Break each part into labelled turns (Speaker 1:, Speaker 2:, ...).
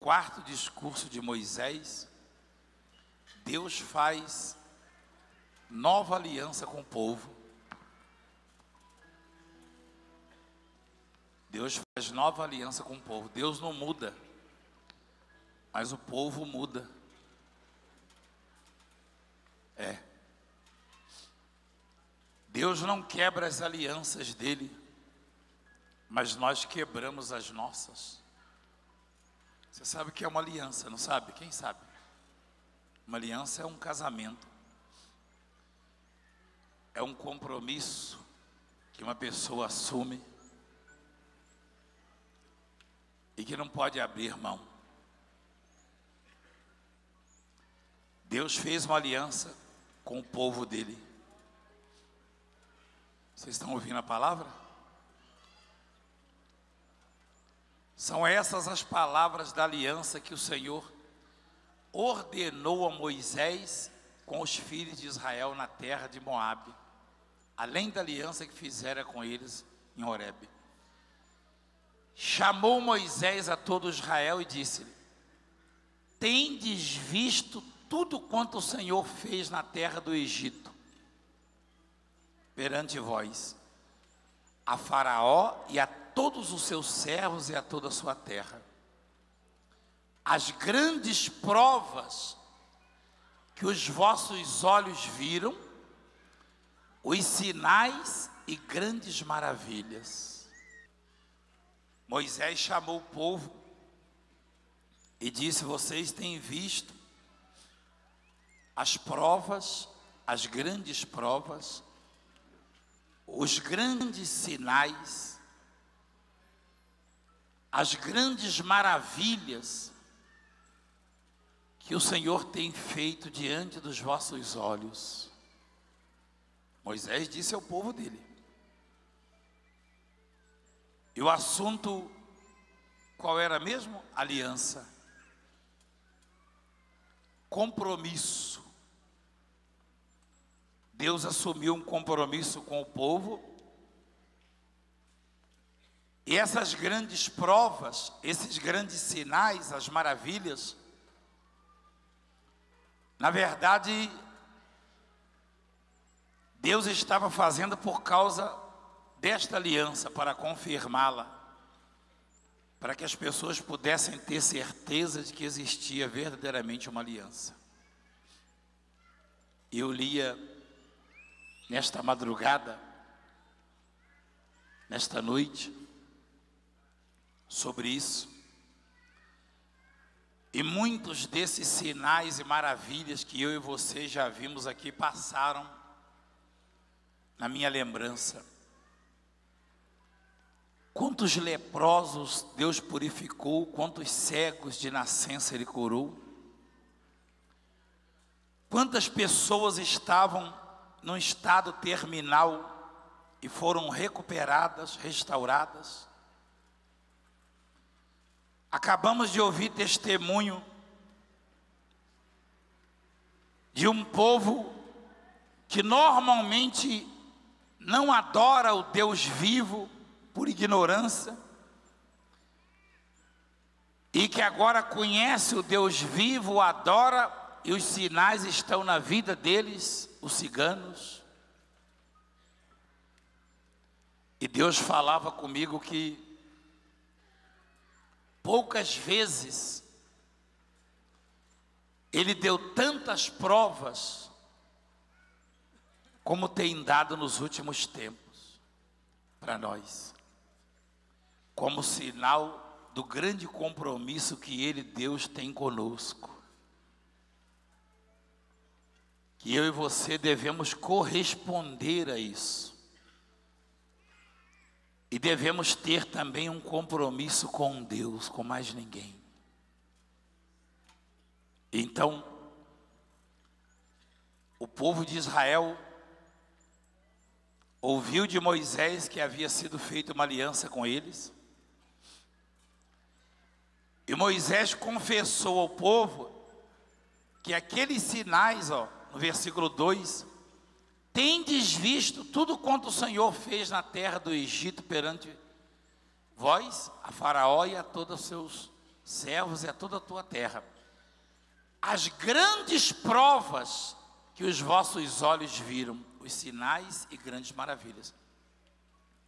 Speaker 1: quarto discurso de Moisés, Deus faz nova aliança com o povo. Deus faz nova aliança com o povo. Deus não muda, mas o povo muda. Deus não quebra as alianças dele, mas nós quebramos as nossas. Você sabe o que é uma aliança, não sabe? Quem sabe? Uma aliança é um casamento. É um compromisso que uma pessoa assume e que não pode abrir mão. Deus fez uma aliança com o povo dele. Vocês estão ouvindo a palavra? São essas as palavras da aliança que o Senhor ordenou a Moisés com os filhos de Israel na terra de Moabe, além da aliança que fizera com eles em Horebe. Chamou Moisés a todo Israel e disse-lhe: tendes visto tudo quanto o Senhor fez na terra do Egito, perante vós, a Faraó e a todos os seus servos e a toda a sua terra, as grandes provas que os vossos olhos viram, os sinais e grandes maravilhas. Moisés chamou o povo e disse: vocês têm visto as provas, as grandes provas, os grandes sinais, as grandes maravilhas que o Senhor tem feito diante dos vossos olhos. Moisés disse ao povo dele. E o assunto qual era mesmo? Aliança. Compromisso. Deus assumiu um compromisso com o povo. E essas grandes provas, esses grandes sinais, as maravilhas, na verdade, Deus estava fazendo por causa desta aliança, para confirmá-la, para que as pessoas pudessem ter certeza de que existia verdadeiramente uma aliança. Eu lia nesta madrugada, nesta noite, sobre isso, e muitos desses sinais e maravilhas que eu e você já vimos aqui passaram na minha lembrança. Quantos leprosos Deus purificou, quantos cegos de nascença Ele curou, quantas pessoas estavam num estado terminal e foram recuperadas, restauradas. Acabamos de ouvir testemunho de um povo que normalmente não adora o Deus vivo por ignorância, e que agora conhece o Deus vivo, o adora, e os sinais estão na vida deles, os ciganos. E Deus falava comigo que poucas vezes Ele deu tantas provas como tem dado nos últimos tempos para nós, como sinal do grande compromisso que Ele, Deus, tem conosco, que eu e você devemos corresponder a isso, e devemos ter também um compromisso com Deus, com mais ninguém. Então, o povo de Israel ouviu de Moisés que havia sido feita uma aliança com eles. E Moisés confessou ao povo que aqueles sinais, no versículo 2, tendes visto tudo quanto o Senhor fez na terra do Egito perante vós, a Faraó e a todos os seus servos e a toda a tua terra as grandes provas que os vossos olhos viram, os sinais e grandes maravilhas.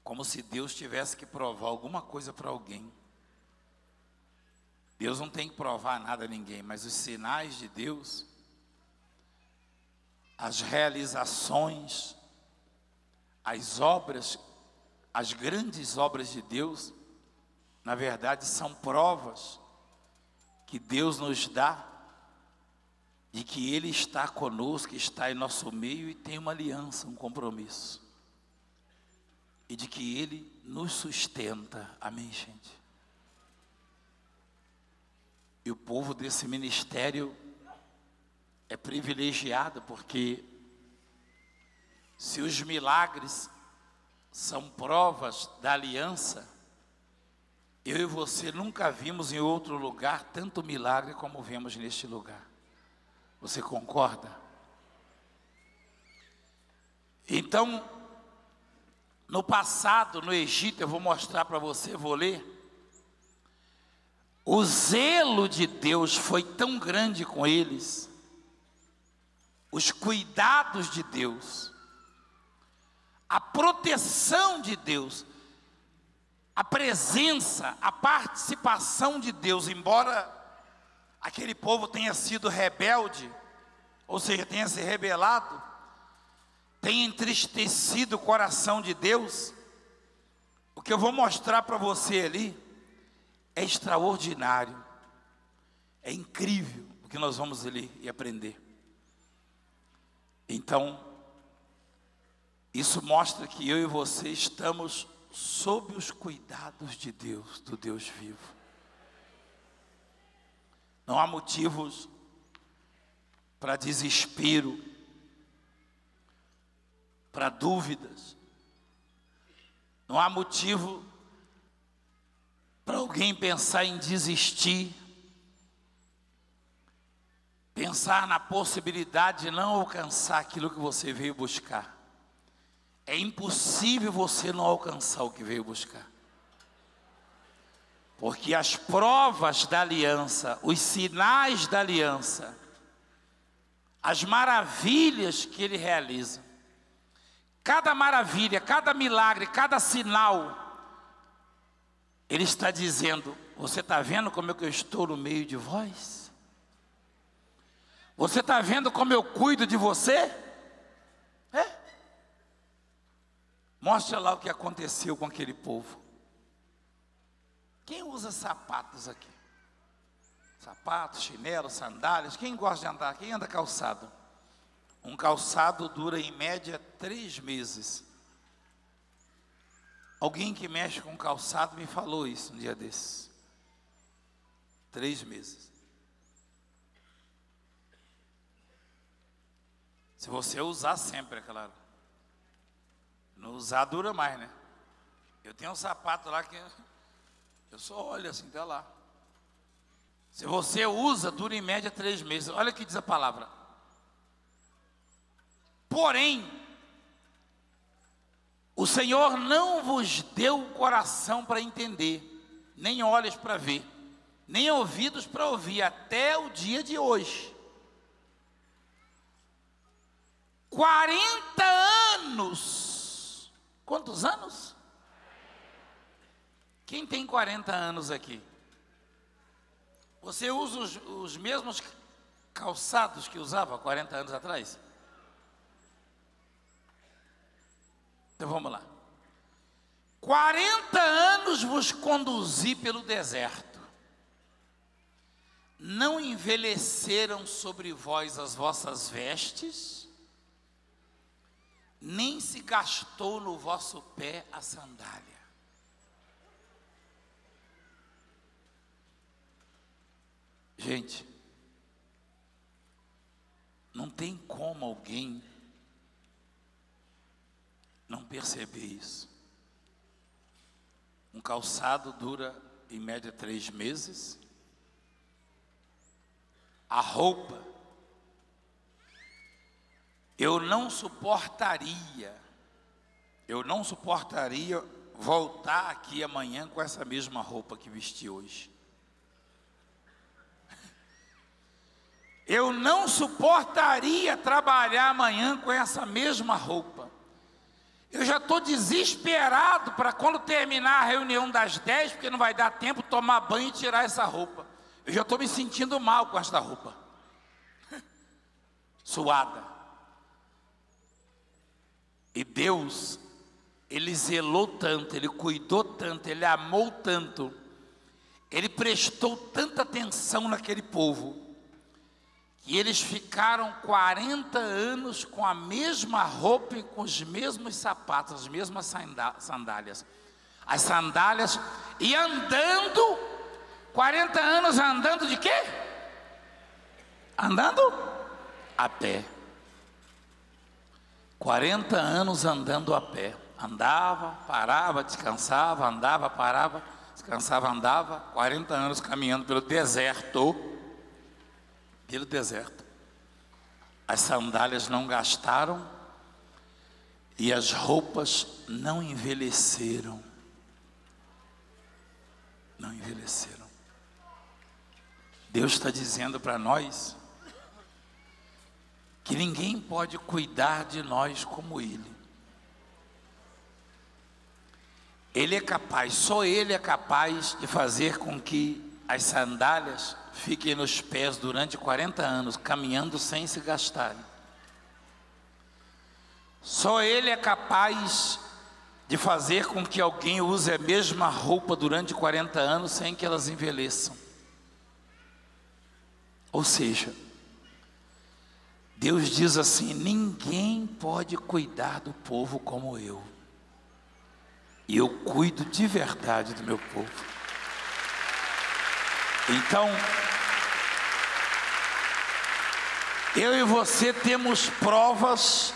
Speaker 1: Como se Deus tivesse que provar alguma coisa para alguém. Deus não tem que provar nada a ninguém, mas os sinais de Deus, as realizações, as obras, as grandes obras de Deus, na verdade são provas que Deus nos dá de que Ele está conosco, está em nosso meio e tem uma aliança, um compromisso. E de que Ele nos sustenta. Amém, gente? E o povo desse ministério é privilegiado, porque se os milagres são provas da aliança, eu e você nunca vimos em outro lugar tanto milagre como vemos neste lugar. Você concorda? Então, no passado, no Egito, eu vou mostrar para você, vou ler. O zelo de Deus foi tão grande com eles, os cuidados de Deus, a proteção de Deus, a presença, a participação de Deus, embora aquele povo tenha sido rebelde, ou seja, tenha se rebelado, tenha entristecido o coração de Deus, o que eu vou mostrar para você ali é extraordinário, é incrível o que nós vamos ler e aprender. Então, isso mostra que eu e você estamos sob os cuidados de Deus, do Deus vivo. Não há motivos para desespero, para dúvidas. Não há motivo para alguém pensar em desistir, pensar na possibilidade de não alcançar aquilo que você veio buscar. É impossível você não alcançar o que veio buscar. Porque as provas da aliança, os sinais da aliança, as maravilhas que Ele realiza, cada maravilha, cada milagre, cada sinal, Ele está dizendo: você está vendo como eu estou no meio de vós? Você está vendo como eu cuido de você? Mostra lá o que aconteceu com aquele povo. Quem usa sapatos aqui? Sapatos, chinelos, sandálias. Quem gosta de andar? Quem anda calçado? Um calçado dura em média 3 meses. Alguém que mexe com calçado me falou isso um dia desses. 3 meses. Se você usar sempre, é claro. Não usar dura mais, né? Eu tenho um sapato lá que eu só olho assim, até lá. Se você usa, dura em média 3 meses. Olha o que diz a palavra. Porém, o Senhor não vos deu o coração para entender, nem olhos para ver, nem ouvidos para ouvir, até o dia de hoje. 40 anos. Quantos anos? Quem tem 40 anos aqui? Você usa os mesmos calçados que usava 40 anos atrás? Então vamos lá. 40 anos vos conduzi pelo deserto. Não envelheceram sobre vós as vossas vestes, nem se gastou no vosso pé a sandália. Gente, não tem como alguém não perceber isso. Um calçado dura em média 3 meses. A roupa, eu não suportaria voltar aqui amanhã com essa mesma roupa que vesti hoje. Eu não suportaria trabalhar amanhã com essa mesma roupa. Eu já estou desesperado para quando terminar a reunião das 10, porque não vai dar tempo de tomar banho e tirar essa roupa. Eu já estou me sentindo mal com esta roupa. Suada. E Deus, Ele zelou tanto, Ele cuidou tanto, Ele amou tanto, Ele prestou tanta atenção naquele povo, que eles ficaram 40 anos com a mesma roupa e com os mesmos sapatos, as mesmas sandálias. As sandálias, e andando, 40 anos andando de quê? Andando a pé. 40 anos andando a pé. Andava, parava, descansava, andava, parava, descansava, andava. 40 anos caminhando pelo deserto. Pelo deserto. As sandálias não gastaram e as roupas não envelheceram. Não envelheceram. Deus está dizendo para nós que ninguém pode cuidar de nós como Ele. Ele é capaz, só Ele é capaz de fazer com que as sandálias fiquem nos pés durante 40 anos, caminhando sem se gastarem. Só Ele é capaz de fazer com que alguém use a mesma roupa durante 40 anos sem que elas envelheçam. Ou seja, Deus diz assim: ninguém pode cuidar do povo como eu. E eu cuido de verdade do meu povo. Então, eu e você temos provas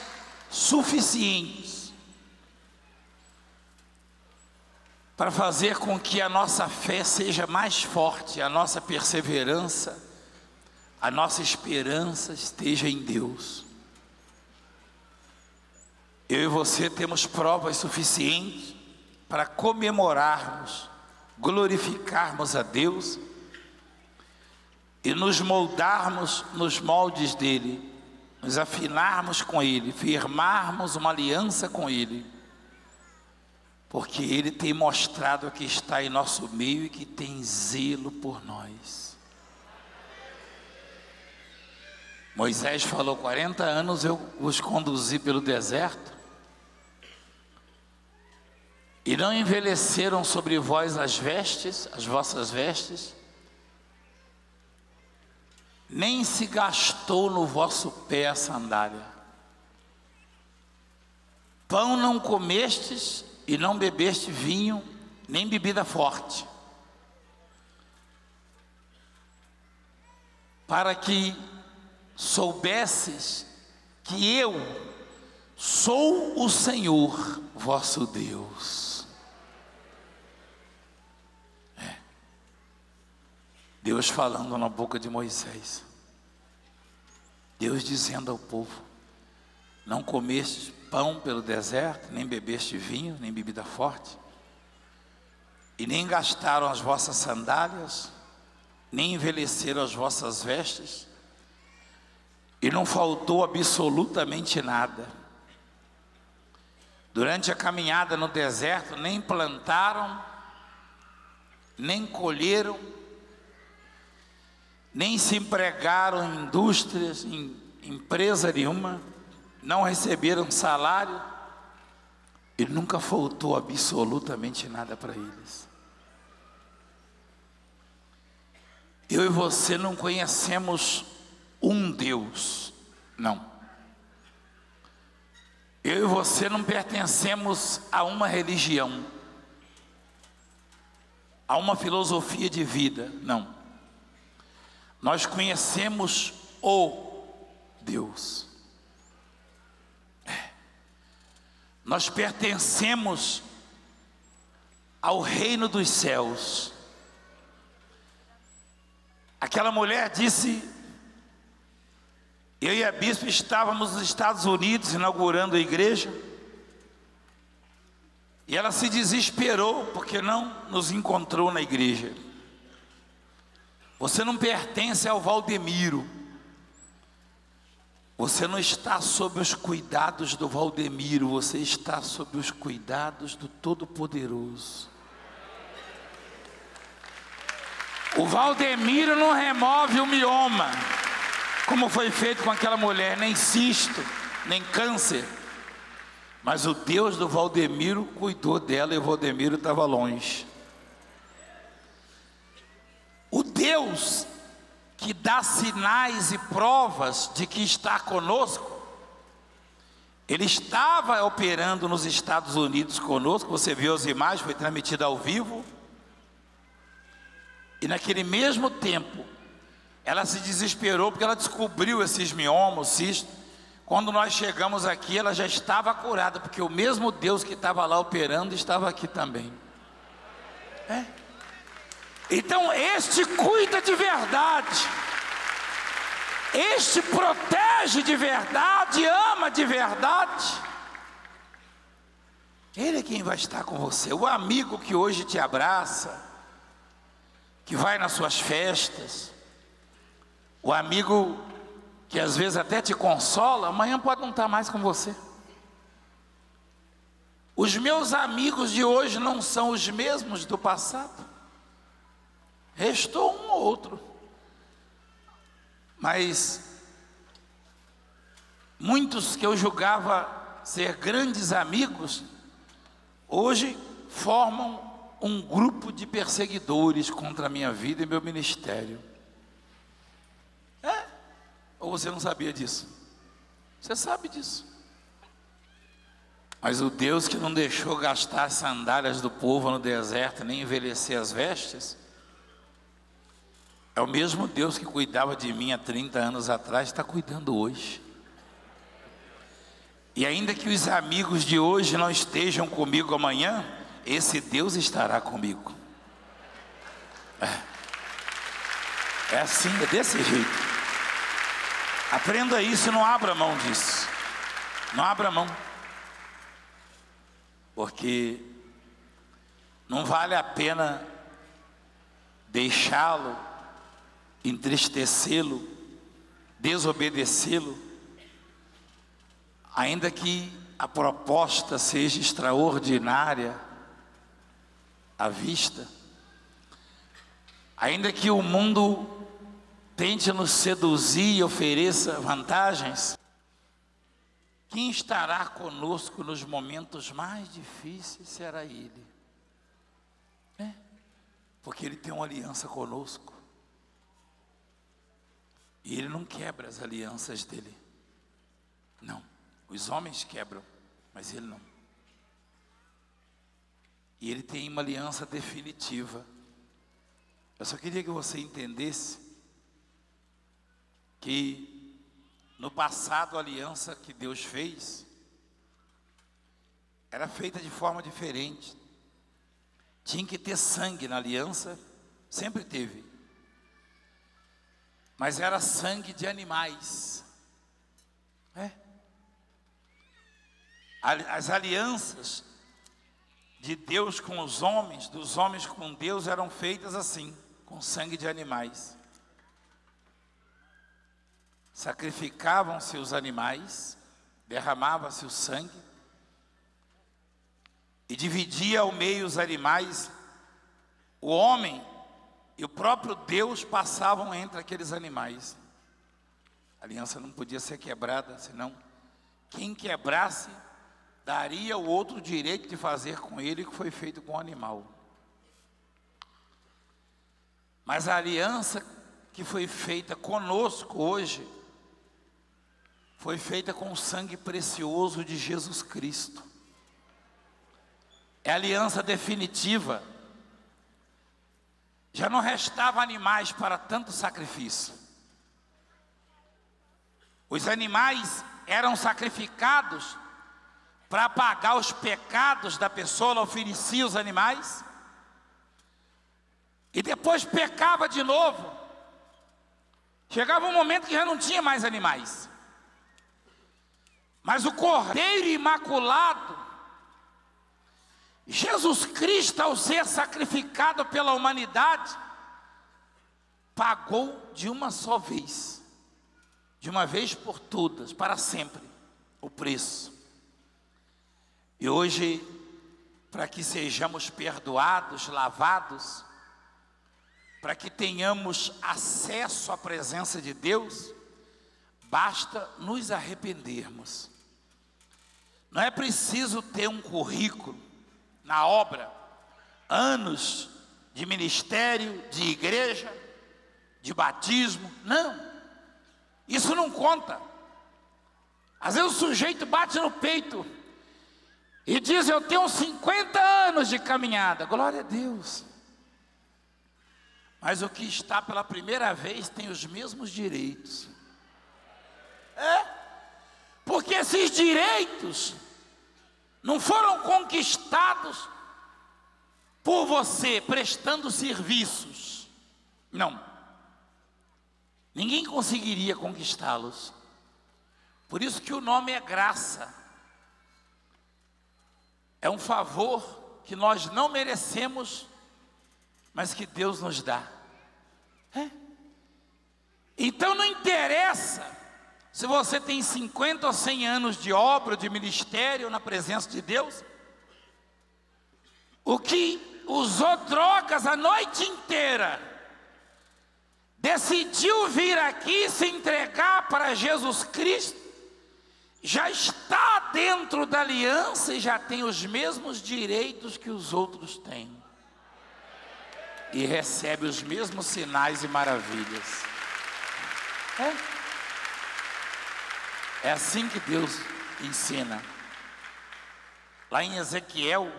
Speaker 1: suficientes para fazer com que a nossa fé seja mais forte, a nossa perseverança, a nossa esperança esteja em Deus. Eu e você temos provas suficientes para comemorarmos, glorificarmos a Deus e nos moldarmos nos moldes dEle, nos afinarmos com Ele, firmarmos uma aliança com Ele, porque Ele tem mostrado que está em nosso meio e que tem zelo por nós. Moisés falou: 40 anos eu os conduzi pelo deserto, e não envelheceram sobre vós as vestes, as vossas vestes, nem se gastou no vosso pé a sandália. Pão não comestes e não bebeste vinho, nem bebida forte, para que soubesses que eu sou o Senhor vosso Deus. Deus falando na boca de Moisés. Deus dizendo ao povo: não comeste pão pelo deserto, nem bebeste vinho, nem bebida forte, e nem gastaram as vossas sandálias, nem envelheceram as vossas vestes, e não faltou absolutamente nada. Durante a caminhada no deserto, nem plantaram, nem colheram, nem se empregaram em indústrias, em empresa nenhuma, não receberam salário, e nunca faltou absolutamente nada para eles. Eu e você não conhecemos um Deus, não. Eu e você não pertencemos a uma religião, a uma filosofia de vida, não. Nós conhecemos o Deus. Nós pertencemos ao reino dos céus. Aquela mulher disse: eu e a bispa estávamos nos Estados Unidos inaugurando a igreja, e ela se desesperou porque não nos encontrou na igreja. Você não pertence ao Valdemiro, Você não está sob os cuidados do Valdemiro, você está sob os cuidados do Todo-Poderoso. O Valdemiro não remove o mioma, como foi feito com aquela mulher, nem cisto, nem câncer. Mas o Deus do Valdemiro cuidou dela e o Valdemiro estava longe. O Deus que dá sinais e provas de que está conosco, Ele estava operando nos Estados Unidos conosco. Você viu as imagens, foi transmitida ao vivo. E naquele mesmo tempo, ela se desesperou porque ela descobriu esses miomas, cistos. Quando nós chegamos aqui, ela já estava curada, porque o mesmo Deus que estava lá operando estava aqui também. Então este cuida de verdade, este protege de verdade, ama de verdade. Ele é quem vai estar com você. O amigo que hoje te abraça, que vai nas suas festas, o amigo que às vezes até te consola, amanhã pode não estar mais com você. Os meus amigos de hoje não são os mesmos do passado. Restou um ou outro, mas muitos que eu julgava ser grandes amigos, hoje formam um grupo de perseguidores contra a minha vida e meu ministério. Ou você não sabia disso? Você sabe disso. Mas o Deus que não deixou gastar as sandálias do povo no deserto, nem envelhecer as vestes, é o mesmo Deus que cuidava de mim há 30 anos atrás, está cuidando hoje. E ainda que os amigos de hoje não estejam comigo amanhã, esse Deus estará comigo. É assim, é desse jeito. Aprenda isso, não abra mão disso. Não abra mão. Porque não vale a pena deixá-lo, entristecê-lo, desobedecê-lo, ainda que a proposta seja extraordinária à vista, ainda que o mundo tente nos seduzir e ofereça vantagens, quem estará conosco nos momentos mais difíceis será Ele, porque Ele tem uma aliança conosco, e Ele não quebra as alianças dEle, não. Os homens quebram, mas Ele não. E Ele tem uma aliança definitiva. Eu só queria que você entendesse que no passado a aliança que Deus fez era feita de forma diferente. Tinha que ter sangue na aliança, sempre teve, mas era sangue de animais. As alianças de Deus com os homens, dos homens com Deus, eram feitas assim, com sangue de animais. Sacrificavam-se os animais, derramava-se o sangue, e dividia ao meio os animais. O homem e o próprio Deus passavam entre aqueles animais. A aliança não podia ser quebrada, senão quem quebrasse daria ao outro o direito de fazer com ele o que foi feito com o animal. Mas a aliança que foi feita conosco hoje foi feita com o sangue precioso de Jesus Cristo. É a aliança definitiva. Já não restava animais para tanto sacrifício. Os animais eram sacrificados para pagar os pecados da pessoa. Ela oferecia os animais e depois pecava de novo. Chegava um momento que já não tinha mais animais, mas o Cordeiro Imaculado, Jesus Cristo, ao ser sacrificado pela humanidade, pagou de uma só vez de uma vez por todas, para sempre, o preço. E hoje, para que sejamos perdoados, lavados, para que tenhamos acesso à presença de Deus, basta nos arrependermos. Não é preciso ter um currículo na obra, anos de ministério, de igreja, de batismo, não. Isso não conta. Às vezes o sujeito bate no peito e diz: eu tenho 50 anos de caminhada. Glória a Deus. Mas o que está pela primeira vez tem os mesmos direitos. Porque esses direitos não foram conquistados por você prestando serviços. Não. Ninguém conseguiria conquistá-los. Por isso que o nome é graça. É um favor que nós não merecemos, mas que Deus nos dá. Então não interessa se você tem 50 ou 100 anos de obra, de ministério na presença de Deus. O que usou drogas a noite inteira, decidiu vir aqui se entregar para Jesus Cristo, já está dentro da aliança e já tem os mesmos direitos que os outros têm. E recebe os mesmos sinais e maravilhas. É assim que Deus ensina. Lá em Ezequiel,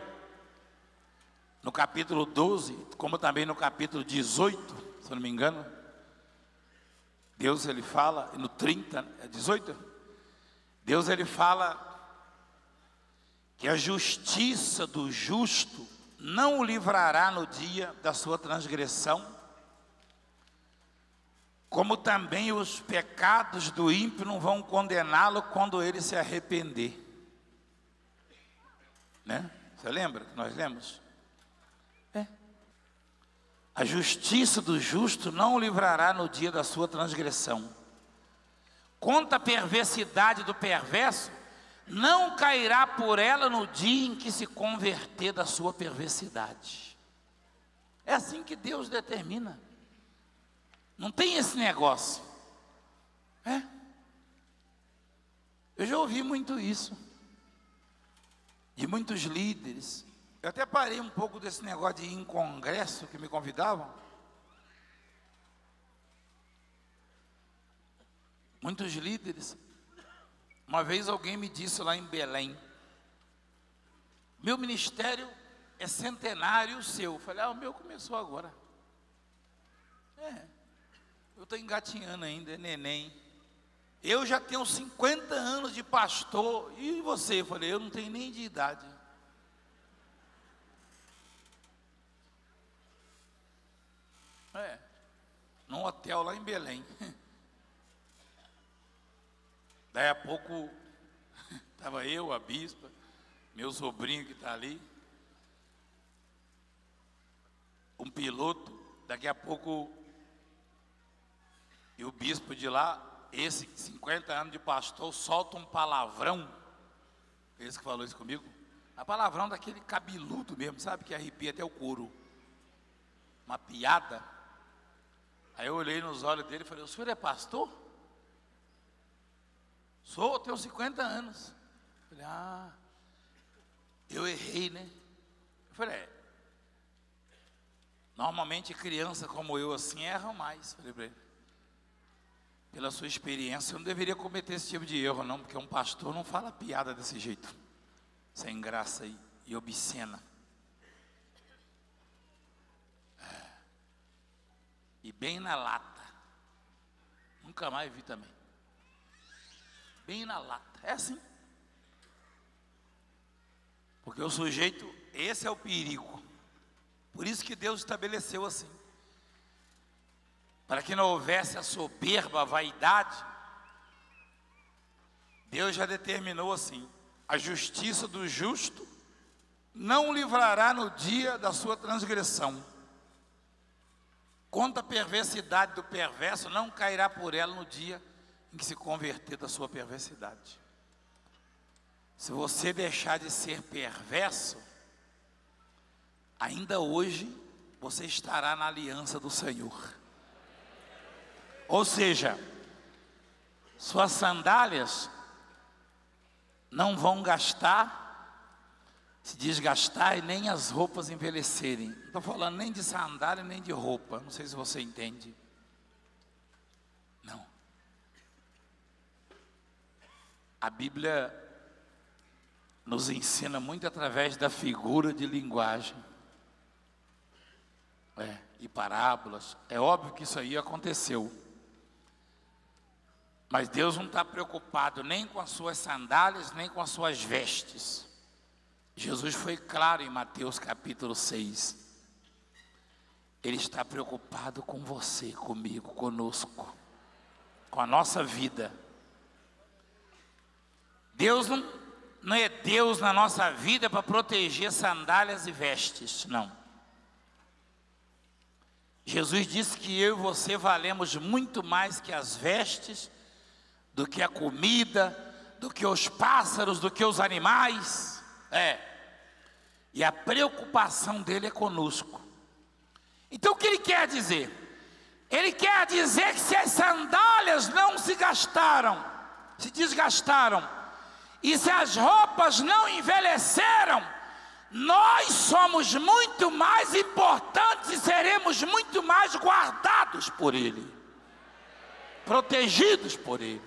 Speaker 1: no capítulo 12, como também no capítulo 18, se eu não me engano, Deus ele fala, no 30, 18, Deus ele fala que a justiça do justo não o livrará no dia da sua transgressão, como também os pecados do ímpio não vão condená-lo quando ele se arrepender. Né? Você lembra que nós lemos? A justiça do justo não o livrará no dia da sua transgressão. Contra a perversidade do perverso, não cairá por ela no dia em que se converter da sua perversidade. É assim que Deus determina. Não tem esse negócio. Eu já ouvi muito isso de muitos líderes. Eu até parei um pouco desse negócio de ir em congresso que me convidavam. Muitos líderes. Uma vez alguém me disse lá em Belém: meu ministério é centenário, o seu. Eu falei: o meu começou agora. Eu estou engatinhando ainda, é neném. Eu já tenho 50 anos de pastor. E você? Eu falei: eu não tenho nem de idade. Num hotel lá em Belém. Daí a pouco, estava eu, a bispa, meu sobrinho que está ali, um piloto, daqui a pouco, e o bispo de lá, esse 50 anos de pastor, solta um palavrão, esse que falou isso comigo, a palavrão daquele cabeludo mesmo, sabe, que arrepia até o couro, uma piada. Aí eu olhei nos olhos dele e falei: o senhor é pastor? Sou, eu tenho 50 anos. Eu falei: eu errei, né? Eu falei: normalmente criança como eu assim erra mais. Falei para ele: pela sua experiência, eu não deveria cometer esse tipo de erro não, porque um pastor não fala piada desse jeito, sem graça e obscena. E bem na lata. Nunca mais vi também. Bem na lata. É assim. Porque o sujeito, esse é o perigo. Por isso que Deus estabeleceu assim. Para que não houvesse a soberba, a vaidade. Deus já determinou assim: a justiça do justo não o livrará no dia da sua transgressão. Contra a perversidade do perverso, não cairá por ela no dia em que se converter da sua perversidade. Se você deixar de ser perverso, ainda hoje você estará na aliança do Senhor. Ou seja, suas sandálias não vão se desgastar e nem as roupas envelhecerem. Não estou falando nem de sandália nem de roupa, não sei se você entende. Não. A Bíblia nos ensina muito através da figura de linguagem. E parábolas. É óbvio que isso aí aconteceu. Mas Deus não está preocupado nem com as suas sandálias, nem com as suas vestes. Jesus foi claro em Mateus capítulo 6. Ele está preocupado com você, comigo, conosco, com a nossa vida. Deus não é Deus na nossa vida para proteger sandálias e vestes, não. Jesus disse que eu e você valemos muito mais que as vestes, do que a comida, do que os pássaros, do que os animais. E a preocupação dele é conosco. Então o que ele quer dizer? Ele quer dizer que se as sandálias não se desgastaram, e se as roupas não envelheceram, nós somos muito mais importantes e seremos muito mais guardados por Ele, protegidos por Ele,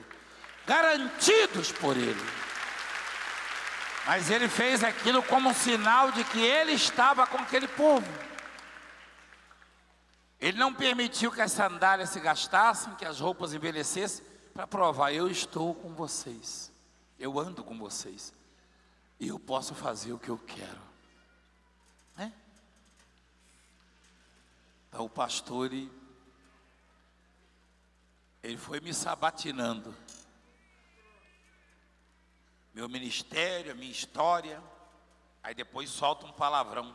Speaker 1: garantidos por Ele. Mas Ele fez aquilo como um sinal de que Ele estava com aquele povo. Ele não permitiu que as sandálias se gastassem, que as roupas envelhecessem, para provar: eu estou com vocês, eu ando com vocês, e eu posso fazer o que eu quero. Então o pastor, ele foi me sabatinando. Meu ministério, a minha história. Aí depois solta um palavrão.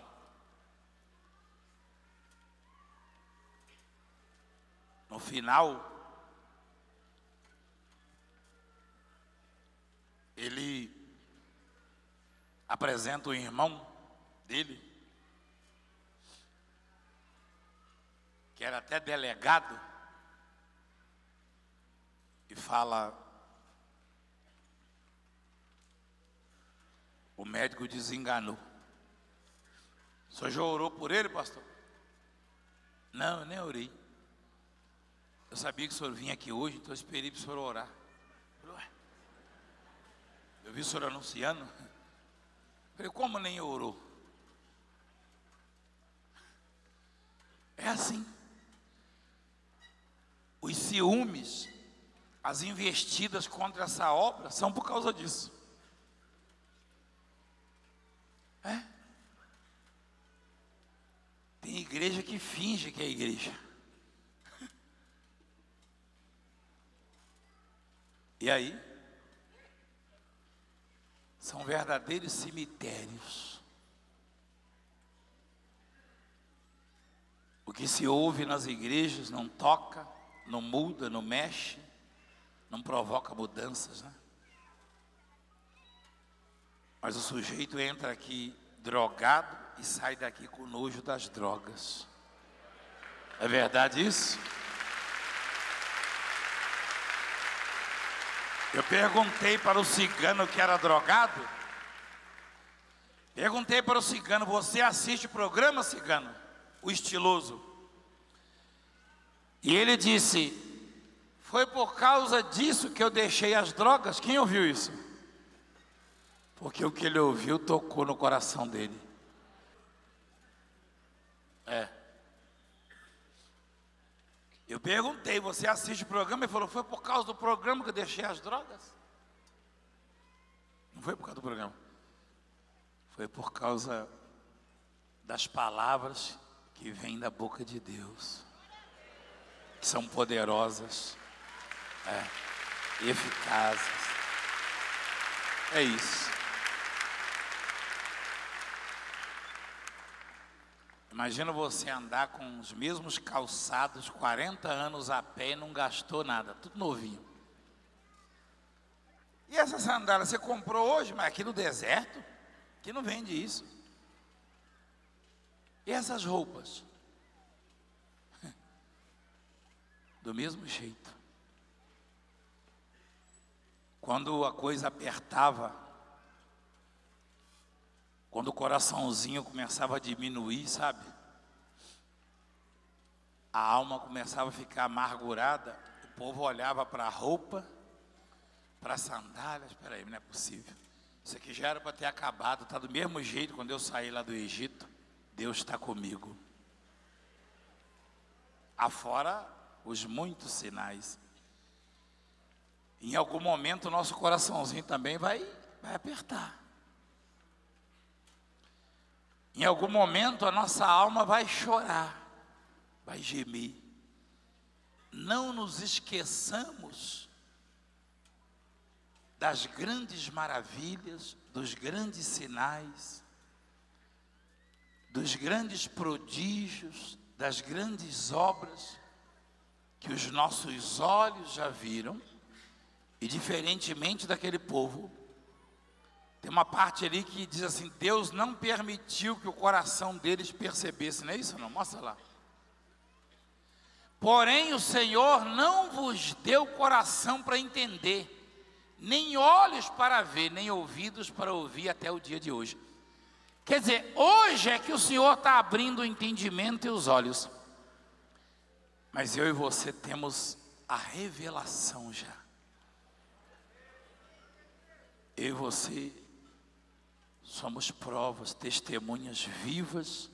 Speaker 1: No final, ele apresenta o irmão dele, que era até delegado, e fala: o médico desenganou. O senhor já orou por ele, pastor? Não, eu nem orei. Eu sabia que o senhor vinha aqui hoje, então eu esperei para o senhor orar. Eu vi o senhor anunciando. Eu falei: como nem orou? É assim. Os ciúmes, as investidas contra essa obra são por causa disso. Tem igreja que finge que é igreja. E aí? São verdadeiros cemitérios. O que se ouve nas igrejas não toca, não muda, não mexe, não provoca mudanças, né? Mas o sujeito entra aqui drogado e sai daqui com nojo das drogas. É verdade isso? Eu perguntei para o cigano que era drogado. Perguntei para o cigano: você assiste o programa, cigano? O estiloso. E ele disse: foi por causa disso que eu deixei as drogas. Quem ouviu isso? Porque o que ele ouviu tocou no coração dele. Eu perguntei: você assiste o programa? Ele falou: foi por causa do programa que eu deixei as drogas. Não foi por causa do programa. Foi por causa das palavras que vêm da boca de Deus, que são poderosas, eficazes. É isso. Imagina você andar com os mesmos calçados 40 anos a pé e não gastou nada, tudo novinho. E essa sandália você comprou hoje, mas aqui no deserto, que não vende isso. E essas roupas? Do mesmo jeito. Quando a coisa apertava, quando o coraçãozinho começava a diminuir, sabe? A alma começava a ficar amargurada, o povo olhava para a roupa, para as sandálias. Espera aí, não é possível. Isso aqui já era para ter acabado, está do mesmo jeito quando eu saí lá do Egito. Deus está comigo. Afora os muitos sinais. Em algum momento o nosso coraçãozinho também vai apertar. Em algum momento a nossa alma vai chorar, vai gemer. Não nos esqueçamos das grandes maravilhas, dos grandes sinais, dos grandes prodígios, das grandes obras que os nossos olhos já viram. E diferentemente daquele povo, tem uma parte ali que diz assim: Deus não permitiu que o coração deles percebesse, não é isso? Não, mostra lá. Porém o Senhor não vos deu coração para entender, nem olhos para ver, nem ouvidos para ouvir até o dia de hoje. Quer dizer, hoje é que o Senhor está abrindo o entendimento e os olhos. Mas eu e você temos a revelação já. Eu e você somos provas, testemunhas vivas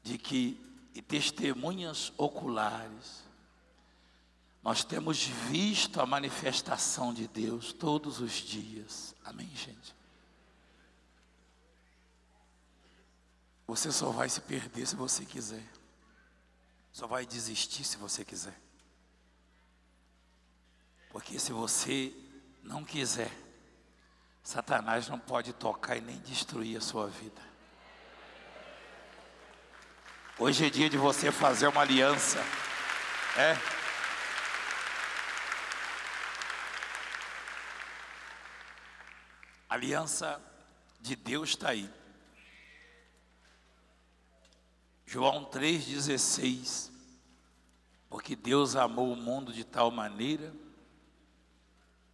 Speaker 1: de que, e testemunhas oculares, nós temos visto a manifestação de Deus todos os dias. Amém, gente? Você só vai se perder se você quiser. Só vai desistir se você quiser. Porque se você não quiser, Satanás não pode tocar e nem destruir a sua vida. Hoje é dia de você fazer uma aliança. A aliança de Deus está aí. João 3,16. Porque Deus amou o mundo de tal maneira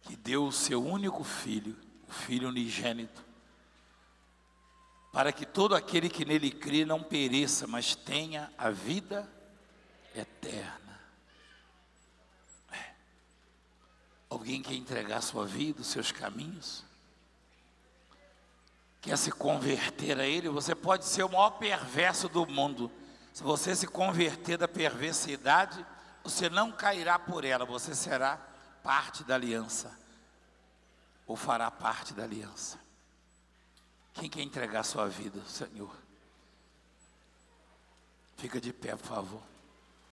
Speaker 1: que deu o seu único filho, o Filho unigênito, para que todo aquele que nele crê não pereça, mas tenha a vida eterna. Alguém quer entregar sua vida, os seus caminhos? Quer se converter a Ele? Você pode ser o maior perverso do mundo. Se você se converter da perversidade, você não cairá por ela, você será parte da aliança, ou fará parte da aliança. Quem quer entregar sua vida, Senhor? Fica de pé, por favor.